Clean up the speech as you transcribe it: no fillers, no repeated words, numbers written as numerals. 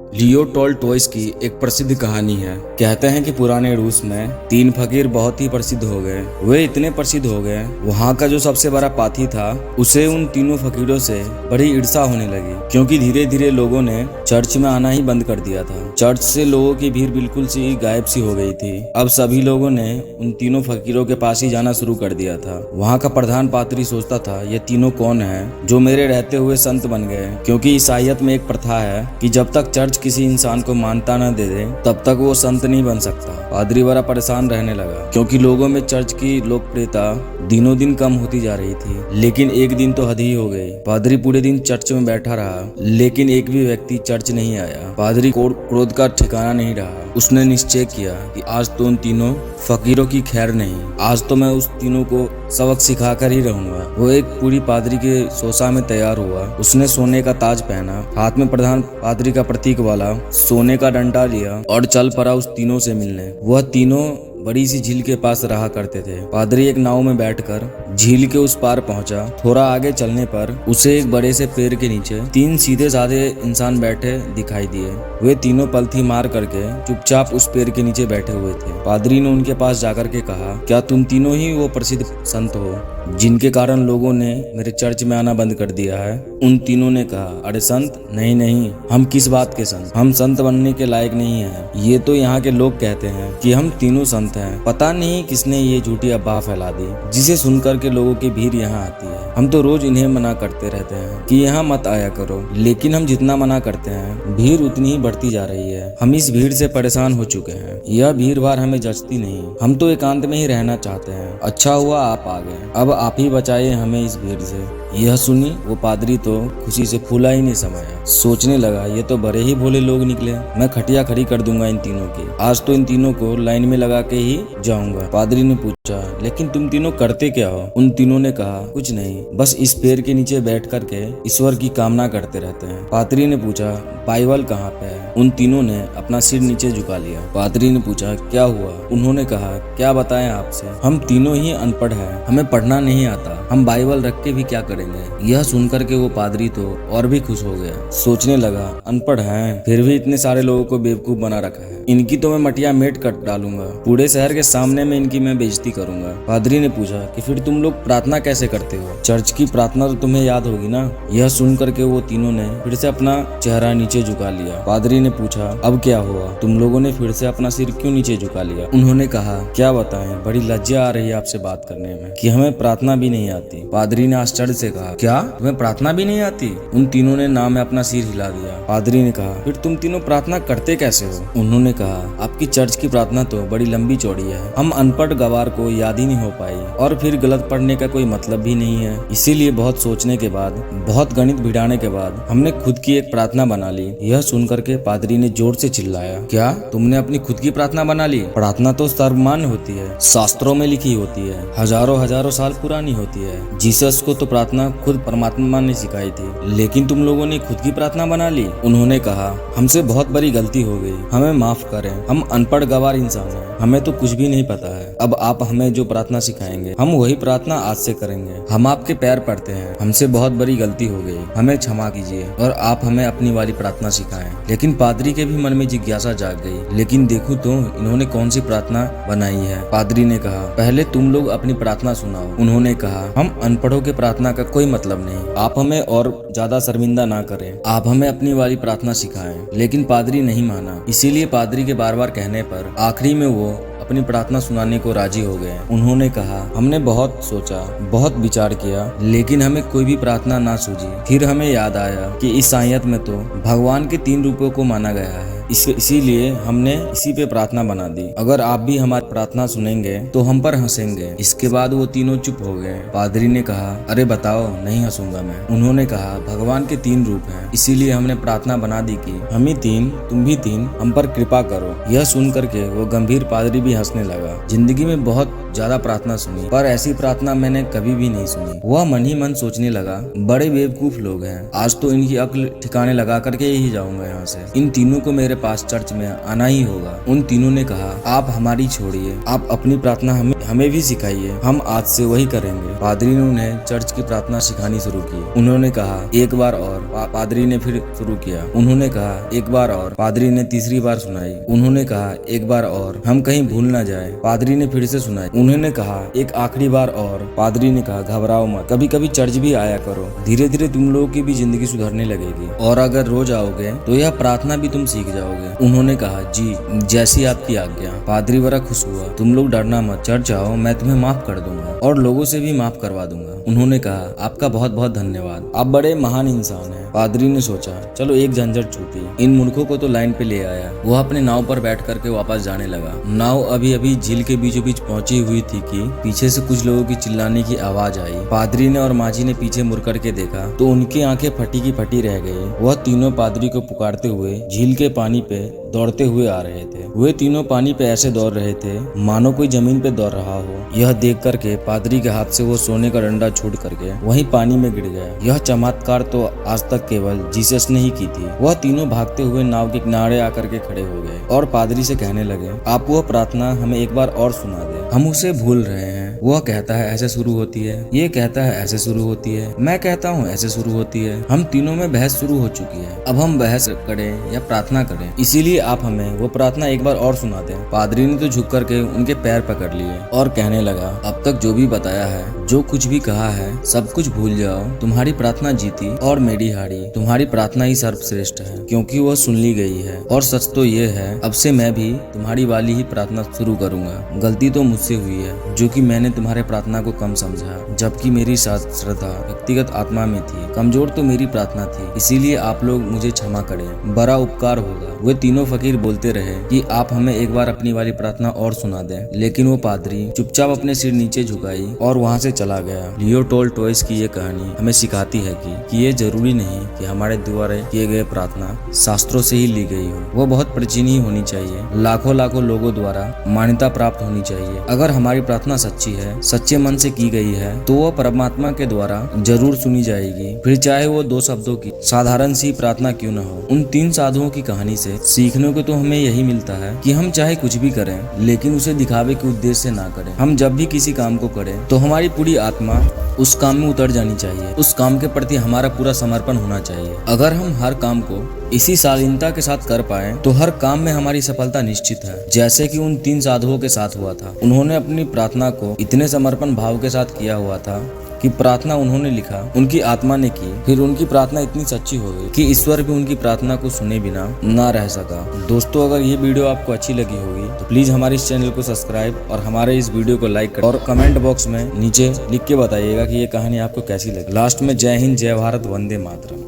Leo Tolstoy की एक प्रसिद्ध कहानी है। कहते हैं कि पुराने रूस में तीन फकीर बहुत ही प्रसिद्ध हो गए। वे इतने प्रसिद्ध हो गए, वहाँ का जो सबसे बड़ा पाथी था उसे उन तीनों फकीरों से बड़ी ईर्ष्या होने लगी, क्योंकि धीरे धीरे लोगों ने चर्च में आना ही बंद कर दिया था। चर्च से लोगों की भीड़ बिल्कुल सी गायब सी हो गई थी। अब सभी लोगों ने उन तीनों फकीरों के पास ही जाना शुरू कर दिया था। वहाँ का प्रधान पादरी सोचता था, ये तीनों कौन है जो मेरे रहते हुए संत बन गए, क्योंकि ईसाईयत में एक प्रथा है कि जब तक चर्च किसी इंसान को मान्यता न दे दे तब तक वो संत नहीं बन सकता। पादरी बड़ा परेशान रहने लगा, क्योंकि लोगों में चर्च की लोकप्रियता दिनों दिन कम होती जा रही थी। लेकिन एक दिन तो हद ही हो गई। पादरी पूरे दिन चर्च में बैठा रहा, लेकिन एक भी व्यक्ति चर्च नहीं आया। पादरी को क्रोध का ठिकाना नहीं रहा। उसने निश्चय किया कि आज तो उन तीनों फकीरों की खैर नहीं, आज तो मैं उस तीनों को सबक सिखाकर ही रहूंगा। वो एक पूरी पादरी के सोसा में तैयार हुआ। उसने सोने का ताज पहना, हाथ में प्रधान पादरी का प्रतीक वाला सोने का डंडा लिया और चल पड़ा उस तीनों से मिलने। वह तीनों बड़ी सी झील के पास रहा करते थे। पादरी एक नाव में बैठकर झील के उस पार पहुंचा। थोड़ा आगे चलने पर उसे एक बड़े से पेड़ के नीचे तीन सीधे साधे इंसान बैठे दिखाई दिए। वे तीनों पलथी मार करके चुपचाप उस पेड़ के नीचे बैठे हुए थे। पादरी ने उनके पास जाकर के कहा, क्या तुम तीनों ही वो प्रसिद्ध संत हो जिनके कारण लोगों ने मेरे चर्च में आना बंद कर दिया है? उन तीनों ने कहा, अरे संत, नहीं नहीं, हम किस बात के संत? हम संत बनने के लायक नहीं हैं। ये तो यहाँ के लोग कहते हैं कि हम तीनों संत हैं। पता नहीं किसने ये झूठी अफवाह फैला दी, जिसे सुनकर के लोगों की भीड़ यहाँ आती है। हम तो रोज इन्हें मना करते रहते हैं कि यहाँ मत आया करो, लेकिन हम जितना मना करते हैं भीड़ उतनी ही बढ़ती जा रही है। हम इस भीड़ से परेशान हो चुके हैं। यह भीड़ भाड़ हमें जचती नहीं। हम तो एकांत में ही रहना चाहते हैं। अच्छा हुआ आप आ गए, अब आप ही बचाइए हमें इस भीड़ से। यह सुनी वो पादरी तो खुशी से फूला ही नहीं समाया। सोचने लगा, ये तो बड़े ही भोले लोग निकले। मैं खटिया खड़ी कर दूंगा इन तीनों की। आज तो इन तीनों को लाइन में लगा के ही जाऊंगा। पादरी ने पूछा, लेकिन तुम तीनों करते क्या हो? उन तीनों ने कहा, कुछ नहीं, बस इस पेड़ के नीचे बैठ करके ईश्वर की कामना करते रहते हैं। पादरी ने पूछा, बाइबल कहाँ पे है? उन तीनों ने अपना सिर नीचे झुका लिया। पादरी ने पूछा, क्या हुआ? उन्होंने कहा, क्या बताएं आपसे, हम तीनों ही अनपढ़ हैं, हमें पढ़ना नहीं आता, हम बाइबल रख के भी क्या करेंगे? यह सुनकर के वो पादरी तो और भी खुश हो गया। सोचने लगा, अनपढ़ हैं फिर भी इतने सारे लोगों को बेवकूफ बना रखा है। इनकी तो मैं मटिया मेट कर डालूंगा, पूरे शहर के सामने में इनकी मैं बेइज्जती करूंगा। पादरी ने पूछा कि फिर तुम लोग प्रार्थना कैसे करते हो? चर्च की प्रार्थना तो तुम्हें याद होगी ना? यह सुनकर के वो तीनों ने फिर से अपना चेहरा नीचे झुका लिया। पादरी ने पूछा, अब क्या हुआ? तुम लोगों ने फिर से अपना सिर क्यों नीचे झुका लिया? उन्होंने कहा, क्या बताएं, बड़ी लज्जा आ रही है आपसे बात करने में कि हमें प्रार्थना भी नहीं आती। पादरी ने आश्चर्य से कहा, क्या तुम्हें प्रार्थना भी नहीं आती? उन तीनों ने ना में अपना सिर हिला दिया। पादरी ने कहा, फिर तुम तीनों प्रार्थना करते कैसे हो? उन्होंने कहा, आपकी चर्च की प्रार्थना तो बड़ी लंबी चौड़ी है, हम अनपढ़ गवार को याद ही नहीं हो पाई, और फिर गलत पढ़ने का कोई मतलब भी नहीं है। इसीलिए बहुत सोचने के बाद, बहुत गणित भिड़ाने के बाद हमने खुद की एक प्रार्थना बना ली। यह सुनकर के पादरी ने जोर से चिल्लाया, क्या तुमने अपनी खुद की प्रार्थना बना ली? प्रार्थना तो सर्वमान्य होती है, शास्त्रों में लिखी होती है, हजारों हजारों साल पुरानी होती है। जीसस को तो प्रार्थना खुद परमात्मा ने सिखाई थी, लेकिन तुम लोगों ने खुद की प्रार्थना बना ली। उन्होंने कहा, हमसे बहुत बड़ी गलती हो गई, हमें माफ करें, हम अनपढ़ गवार इंसान हैं, हमें तो कुछ भी नहीं पता है। अब आप हमें जो प्रार्थना सिखाएंगे हम वही प्रार्थना आज से करेंगे। हम आपके पैर पड़ते हैं, हमसे बहुत बड़ी गलती हो गई, हमें क्षमा कीजिए और आप हमें अपनी वाली प्रार्थना सिखाएं। लेकिन पादरी के भी मन में जिज्ञासा जाग गई, लेकिन देखूं तो इन्होंने कौन सी प्रार्थना बनाई है। पादरी ने कहा, पहले तुम लोग अपनी प्रार्थना सुनाओ। उन्होंने कहा, हम अनपढ़ों के प्रार्थना का कोई मतलब नहीं, आप हमें और ज्यादा शर्मिंदा ना करें, आप हमें अपनी वाली प्रार्थना सिखाएं। लेकिन पादरी नहीं माना। इसीलिए पादरी के बार बार कहने पर आखिरी में वो अपनी प्रार्थना सुनाने को राजी हो गए। उन्होंने कहा, हमने बहुत सोचा, बहुत विचार किया, लेकिन हमें कोई भी प्रार्थना ना सूझी। फिर हमें याद आया कि ईसाईयत में तो भगवान के तीन रूपों को माना गया है, इसीलिए हमने इसी पे प्रार्थना बना दी। अगर आप भी हमारी प्रार्थना सुनेंगे तो हम पर हंसेंगे। इसके बाद वो तीनों चुप हो गए। पादरी ने कहा, अरे बताओ, नहीं हंसूंगा मैं। उन्होंने कहा, भगवान के तीन रूप हैं, इसीलिए हमने प्रार्थना बना दी कि हम ही तीन, तुम भी तीन, हम पर कृपा करो। यह सुन करके वो गंभीर पादरी भी हंसने लगा। जिंदगी में बहुत ज्यादा प्रार्थना सुनी, पर ऐसी प्रार्थना मैंने कभी भी नहीं सुनी। वह मन ही मन सोचने लगा, बड़े बेवकूफ लोग हैं, आज तो इनकी अक्ल ठिकाने लगा करके ही जाऊंगा यहाँ से। इन तीनों को मेरे पास चर्च में आना ही होगा। उन तीनों ने कहा, आप हमारी छोड़िए, आप अपनी प्रार्थना हमें भी सिखाइए, हम आज से वही करेंगे। पादरी ने उन्हें चर्च की प्रार्थना सिखानी शुरू की। उन्होंने कहा, एक बार और। पादरी ने फिर शुरू किया। उन्होंने कहा, एक बार और। पादरी ने तीसरी बार सुनाई। उन्होंने कहा, एक बार और, हम कहीं भूल ना जाए। पादरी ने फिर से सुनाई। उन्होंने कहा, एक आखिरी बार और। पादरी ने कहा, घबराओ मत, कभी कभी चर्च भी आया करो, धीरे धीरे तुम लोगों की भी जिंदगी सुधरने लगेगी, और अगर रोज आओगे तो यह प्रार्थना भी तुम सीख जाओगे। उन्होंने कहा, जी, जैसी आपकी आज्ञा। पादरी बड़ा खुश हुआ। तुम लोग डरना मत, चर्च आओ, मैं तुम्हें माफ कर दूंगा और लोगों से भी माफ करवा दूंगा। उन्होंने कहा, आपका बहुत बहुत धन्यवाद, आप बड़े महान इंसान हैं। पादरी ने सोचा, चलो एक झंझट छूटी, इन मूर्खों को तो लाइन पे ले आया। वह अपने नाव पर बैठ करके वापस जाने लगा। नाव अभी अभी झील के बीचों बीच पहुंची हुई थी कि पीछे से कुछ लोगों की चिल्लाने की आवाज आई। पादरी ने और माझी ने पीछे मुड़ करके देखा तो उनकी आंखें फटी की फटी रह गई। वह तीनों पादरी को पुकारते हुए झील के पानी पे दौड़ते हुए आ रहे थे। वे तीनों पानी पे ऐसे दौड़ रहे थे मानो कोई जमीन पे दौड़ रहा हो। यह देख करके पादरी के हाथ से वो सोने का डंडा छूट करके वहीं पानी में गिर गया। यह चमत्कार तो आज तक केवल जीसस ने ही की थी। वह तीनों भागते हुए नाव के किनारे आकर के खड़े हो गए और पादरी से कहने लगे, आप वह प्रार्थना हमें एक बार और सुना दे, हम उसे भूल रहे हैं। वह कहता है ऐसे शुरू होती है, ये कहता है ऐसे शुरू होती है, मैं कहता हूँ ऐसे शुरू होती है। हम तीनों में बहस शुरू हो चुकी है, अब हम बहस करें या प्रार्थना करें, इसीलिए आप हमें वो प्रार्थना एक बार और सुना दें। पादरी ने तो झुक करके उनके पैर पकड़ लिए और कहने लगा, अब तक जो भी बताया है, जो कुछ भी कहा है, सब कुछ भूल जाओ। तुम्हारी प्रार्थना जीती और मेरी हारी। तुम्हारी प्रार्थना ही सर्वश्रेष्ठ है क्योंकि वह सुन ली गई है। और सच तो ये है, अब से मैं भी तुम्हारी वाली ही प्रार्थना शुरू करूंगा। गलती तो मुझसे हुई है, जो कि मैंने तुम्हारे प्रार्थना को कम समझा, जबकि मेरी श्रद्धा व्यक्तिगत आत्मा में थी। कमजोर तो मेरी प्रार्थना थी, इसीलिए आप लोग मुझे क्षमा करें, बड़ा उपकार होगा। वे तीनों फकीर बोलते रहे कि आप हमें एक बार अपनी वाली प्रार्थना और सुना दें, लेकिन वो पादरी चुपचाप अपने सिर नीचे झुकाई और वहाँ से चला गया। लियो टोल्स्टॉय की ये कहानी हमें सिखाती है कि ये जरूरी नहीं कि हमारे द्वारा किए गए प्रार्थना शास्त्रों से ही ली गई हो, वो बहुत प्राचीन ही होनी चाहिए, लाखों लाखों लोगों द्वारा मान्यता प्राप्त होनी चाहिए। अगर हमारी प्रार्थना सच्ची है, सच्चे मन से की गई है, तो वो परमात्मा के द्वारा जरूर सुनी जाएगी, फिर चाहे वो 2 शब्दों की साधारण सी प्रार्थना क्यों न हो। उन 3 साधुओं की कहानी से सीखने को तो हमें यही मिलता है कि हम चाहे कुछ भी करें, लेकिन उसे दिखावे के उद्देश्य से ना करें। हम जब भी किसी काम को करें तो हमारी पूरी आत्मा उस काम में उतर जानी चाहिए, उस काम के प्रति हमारा पूरा समर्पण होना चाहिए। अगर हम हर काम को इसी शालीनता के साथ कर पाए तो हर काम में हमारी सफलता निश्चित है, जैसे कि उन 3 साधुओं के साथ हुआ था। उन्होंने अपनी प्रार्थना को इतने समर्पण भाव के साथ किया हुआ था कि प्रार्थना उन्होंने लिखा, उनकी आत्मा ने की, फिर उनकी प्रार्थना इतनी सच्ची हो गई कि ईश्वर भी उनकी प्रार्थना को सुने बिना ना रह सका। दोस्तों, अगर ये वीडियो आपको अच्छी लगी होगी तो प्लीज हमारे इस चैनल को सब्सक्राइब और हमारे इस वीडियो को लाइक करें और कमेंट बॉक्स में नीचे लिख के बताइएगा कि ये कहानी आपको कैसी लगी। लास्ट में जय हिंद, जय भारत, वंदे मातरम।